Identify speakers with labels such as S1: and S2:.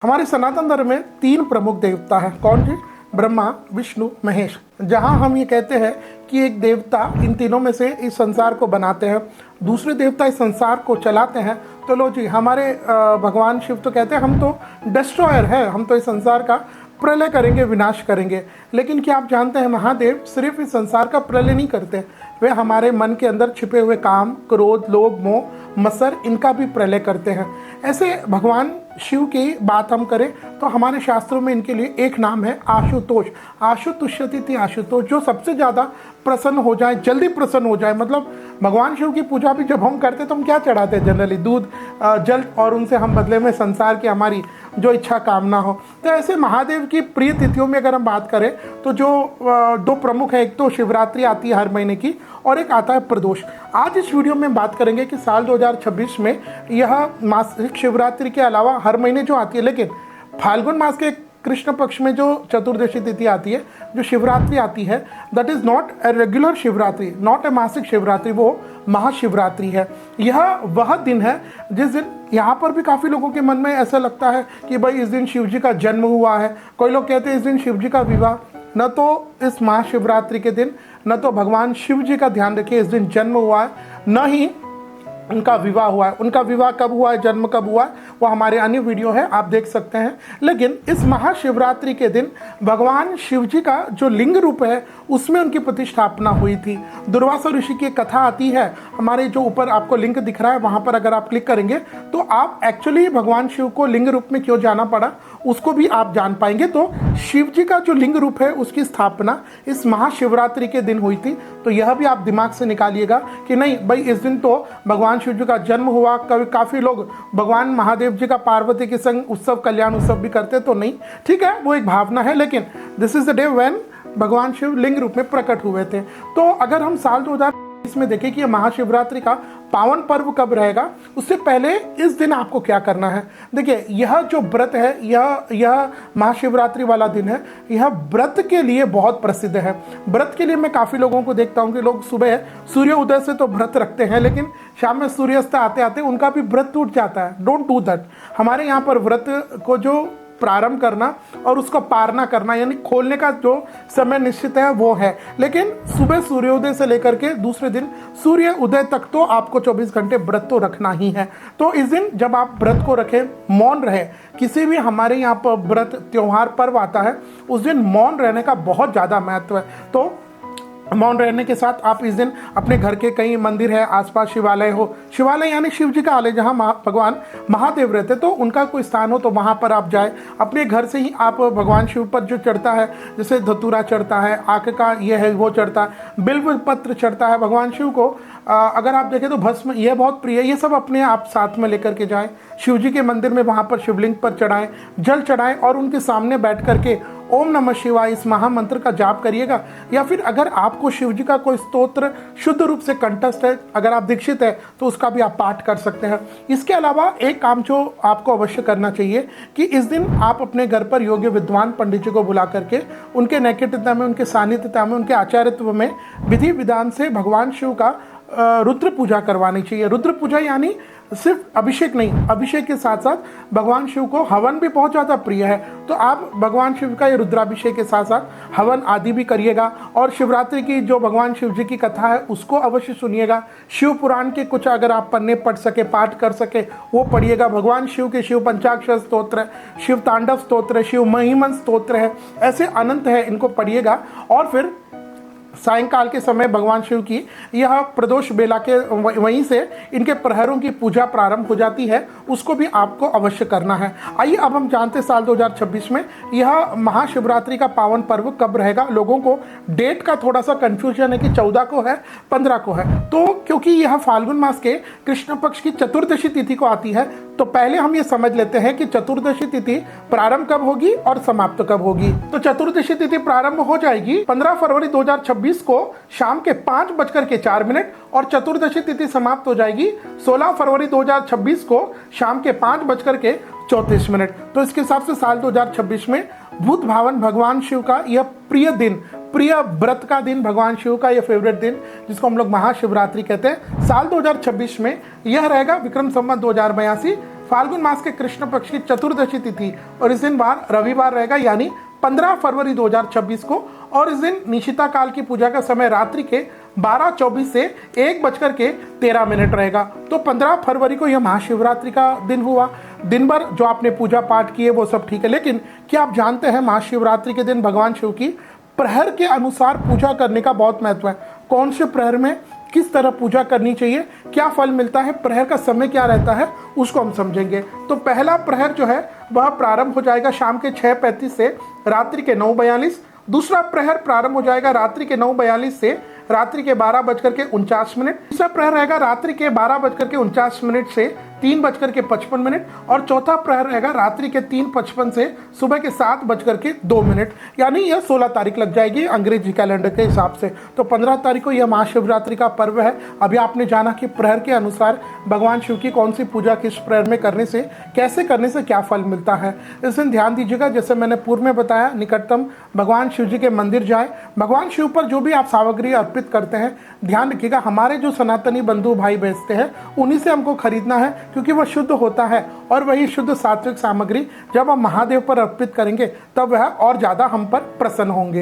S1: हमारे सनातन धर्म में तीन प्रमुख देवता हैं। कौन जी? ब्रह्मा, विष्णु, महेश। जहां हम ये कहते हैं कि एक देवता इन तीनों में से इस संसार को बनाते हैं, दूसरे देवता इस संसार को चलाते हैं। तो लो जी, हमारे भगवान शिव तो कहते हैं हम तो डिस्ट्रॉयर हैं, हम तो इस संसार का प्रलय करेंगे, विनाश करेंगे। लेकिन क्या आप जानते हैं, महादेव सिर्फ इस संसार का प्रलय नहीं करते, वे हमारे मन के अंदर छिपे हुए काम, क्रोध, लोभ, मोह, मत्सर, इनका भी प्रलय करते हैं। ऐसे भगवान शिव की बात हम करें तो हमारे शास्त्रों में इनके लिए एक नाम है आशुतोष। आशुतुष्यति आशुतोष, जो सबसे ज़्यादा प्रसन्न हो जाए, जल्दी प्रसन्न हो जाए। मतलब भगवान शिव की पूजा भी जब हम करते तो हम क्या चढ़ाते हैं? जनरली दूध, जल, और उनसे हम बदले में संसार की हमारी जो इच्छा कामना हो। तो ऐसे महादेव की प्रिय तिथियों में अगर हम बात करें तो जो दो प्रमुख है, एक तो शिवरात्रि आती है हर महीने की, और एक आता है प्रदोष। आज इस वीडियो में बात करेंगे कि साल 2026 में यह मासिक शिवरात्रि के अलावा हर महीने जो आती है, लेकिन फाल्गुन मास के कृष्ण पक्ष में जो चतुर्दशी तिथि आती है, जो शिवरात्रि आती है, that is not a regular Shivratri, not a मासिक शिवरात्रि, वो महाशिवरात्रि है। यह वह दिन है जिस दिन यहाँ पर भी काफ़ी लोगों के मन में ऐसा लगता है कि भाई इस दिन शिव जी का जन्म हुआ है। कोई लोग कहते हैं इस दिन शिव जी का विवाह। न तो इस महाशिवरात्रि के दिन न तो भगवान शिव जी का ध्यान रखिए इस दिन जन्म हुआ है, न ही उनका विवाह हुआ है। उनका विवाह कब हुआ है, जन्म कब हुआ है, वो हमारे अन्य वीडियो है, आप देख सकते हैं। लेकिन इस महाशिवरात्रि के दिन भगवान शिव जी का जो लिंग रूप है उसमें उनकी प्रतिष्ठापना हुई थी। दुर्वासा ऋषि की कथा आती है, हमारे जो ऊपर आपको लिंक दिख रहा है वहाँ पर अगर आप क्लिक करेंगे तो आप एक्चुअली भगवान शिव को लिंग रूप में क्यों जाना पड़ा उसको भी आप जान पाएंगे। तो शिव जी का जो लिंग रूप है उसकी स्थापना इस महाशिवरात्रि के दिन हुई थी। तो यह भी आप दिमाग से निकालिएगा कि नहीं भाई इस दिन तो भगवान शिव जी का जन्म हुआ। कभी काफ़ी लोग भगवान महादेव जी का पार्वती के संग उत्सव, कल्याण उत्सव भी करते, तो नहीं, ठीक है, वो एक भावना है, लेकिन this is the day when भगवान शिव लिंग रूप में प्रकट हुए थे। तो अगर हम साल 2020 में देखें कि महाशिवरात्रि का पावन पर्व कब रहेगा, उससे पहले इस दिन आपको क्या करना है। देखिए, यह जो व्रत है, यह महाशिवरात्रि वाला दिन है, यह व्रत के लिए बहुत प्रसिद्ध है। व्रत के लिए मैं काफ़ी लोगों को देखता हूँ कि लोग सुबह सूर्य उदय से तो व्रत रखते हैं, लेकिन शाम में सूर्यास्त आते आते उनका भी व्रत टूट जाता है। Don't do that. हमारे यहाँ पर व्रत को जो प्रारंभ करना और उसको पारना करना, यानी खोलने का जो समय निश्चित है वो है। लेकिन सुबह सूर्योदय से लेकर के दूसरे दिन सूर्य उदय तक तो आपको 24 घंटे व्रत तो रखना ही है। तो इस दिन जब आप व्रत को रखें, मौन रहे, किसी भी हमारे यहाँ पर व्रत, त्योहार, पर्व आता है उस दिन मौन रहने का बहुत ज़्यादा महत्व है। तो मौन रहने के साथ आप इस दिन अपने घर के कई मंदिर है, आसपास शिवालय हो, शिवालय यानी शिव जी का आलय जहाँ भगवान महादेव रहते, तो उनका कोई स्थान हो तो वहाँ पर आप जाए। अपने घर से ही आप भगवान शिव पर जो चढ़ता है, जैसे धतूरा चढ़ता है, आक का ये है वो चढ़ता है, बिल्व पत्र चढ़ता है भगवान शिव को। अगर आप देखें तो भस्म, यह बहुत प्रिय है, ये सब अपने आप साथ में लेकर के जाएं। शिव जी के मंदिर में वहाँ पर शिवलिंग पर चढ़ाएं, जल चढ़ाएं और उनके सामने बैठ करके ओम नमः शिवाय इस महामंत्र का जाप करिएगा। या फिर अगर आपको शिव जी का कोई स्तोत्र शुद्ध रूप से कंठस्थ है, अगर आप दीक्षित है तो उसका भी आप पाठ कर सकते हैं। इसके अलावा एक काम जो आपको अवश्य करना चाहिए कि इस दिन आप अपने घर पर योग्य विद्वान पंडित जी को बुला करके उनके नैकट्यता में, उनके सानिध्यता में, उनके आचार्यत्व में विधि विधान से भगवान शिव का रुद्र पूजा करवानी चाहिए। रुद्र पूजा यानी सिर्फ अभिषेक नहीं, अभिषेक के साथ साथ भगवान शिव को हवन भी बहुत ज़्यादा प्रिय है। तो आप भगवान शिव का ये रुद्राभिषेक के साथ साथ हवन आदि भी करिएगा। और शिवरात्रि की जो भगवान शिव जी की कथा है उसको अवश्य सुनिएगा। शिव पुराण के कुछ अगर आप पन्ने पढ़ सके, पाठ कर सके, वो पढ़िएगा। भगवान शिव के शिव पंचाक्षर स्तोत्र, शिव तांडव स्तोत्र, शिव महिमन स्तोत्र है, ऐसे अनंत है, इनको पढ़िएगा। और फिर सायंकाल के समय भगवान शिव की यह प्रदोष बेला के वहीं से इनके प्रहरों की पूजा प्रारंभ हो जाती है, उसको भी आपको अवश्य करना है। आइए अब हम जानते हैं साल 2026 में यह महाशिवरात्रि का पावन पर्व कब रहेगा। लोगों को डेट का थोड़ा सा कंफ्यूजन है कि 14 को है, 15 को है। तो क्योंकि यह फाल्गुन मास के कृष्ण पक्ष की चतुर्दशी तिथि को आती है, तो पहले हम ये समझ लेते हैं कि चतुर्दशी तिथि प्रारंभ कब होगी और समाप्त कब होगी। तो चतुर्दशी तिथि प्रारंभ हो जाएगी 15 फरवरी 2026 को शाम के 5:04 और चतुर्दशी तिथि समाप्त हो जाएगी 16 फरवरी 2026 को शाम के 5:34। तो इसके हिसाब से साल 2026 में भूत भावन भगवान शिव का यह प्रिय दिन, प्रिय व्रत का दिन, भगवान शिव का यह फेवरेट दिन जिसको हम लोग महाशिवरात्रि कहते हैं, साल 2026 में यह रहेगा विक्रम संवत 2082 फाल्गुन मास के कृष्ण पक्ष की चतुर्दशी तिथि और इस दिन बार रविवार रहेगा, यानी 15 फरवरी 2026 को। और इस दिन निशिता काल की पूजा का समय रात्रि के 12:24 से 1:13 रहेगा। तो 15 फरवरी को यह महाशिवरात्रि का दिन हुआ। दिन भर जो आपने पूजा पाठ किए वो सब ठीक है, लेकिन क्या आप जानते हैं महाशिवरात्रि के दिन भगवान शिव की प्रहर के अनुसार पूजा करने का बहुत महत्व है। कौन से प्रहर में किस तरह पूजा करनी चाहिए, क्या फल मिलता है, प्रहर का समय क्या रहता है, उसको हम समझेंगे। तो पहला प्रहर जो है वह प्रारंभ हो जाएगा शाम के 6:35 से रात्रि के 9:42। दूसरा प्रहर प्रारंभ हो जाएगा रात्रि के 9:42 से रात्रि के 12:49। तीसरा प्रहर रहेगा रात्रि के 12:49 से 3:55। और चौथा प्रहर रहेगा रात्रि के 3:55 से सुबह के 7:02। यानी यह 16 तारीख लग जाएगी अंग्रेजी कैलेंडर के हिसाब से। तो 15 तारीख को यह महाशिवरात्रि का पर्व है। अभी आपने जाना कि प्रहर के अनुसार भगवान शिव की कौन सी पूजा किस प्रहर में करने से, कैसे करने से क्या फल मिलता है। इस दिन ध्यान दीजिएगा, जैसे मैंने पूर्व में बताया, निकटतम भगवान शिव जी के मंदिर जाए। भगवान शिव पर जो भी आप सामग्री अर्पित करते हैं, ध्यान रखिएगा हमारे जो सनातनी बंधु भाई बेचते हैं उन्हीं से हमको खरीदना है, क्योंकि वह शुद्ध होता है। और वही शुद्ध सात्विक सामग्री जब हम महादेव पर अर्पित करेंगे तब वह और ज़्यादा हम पर प्रसन्न होंगे।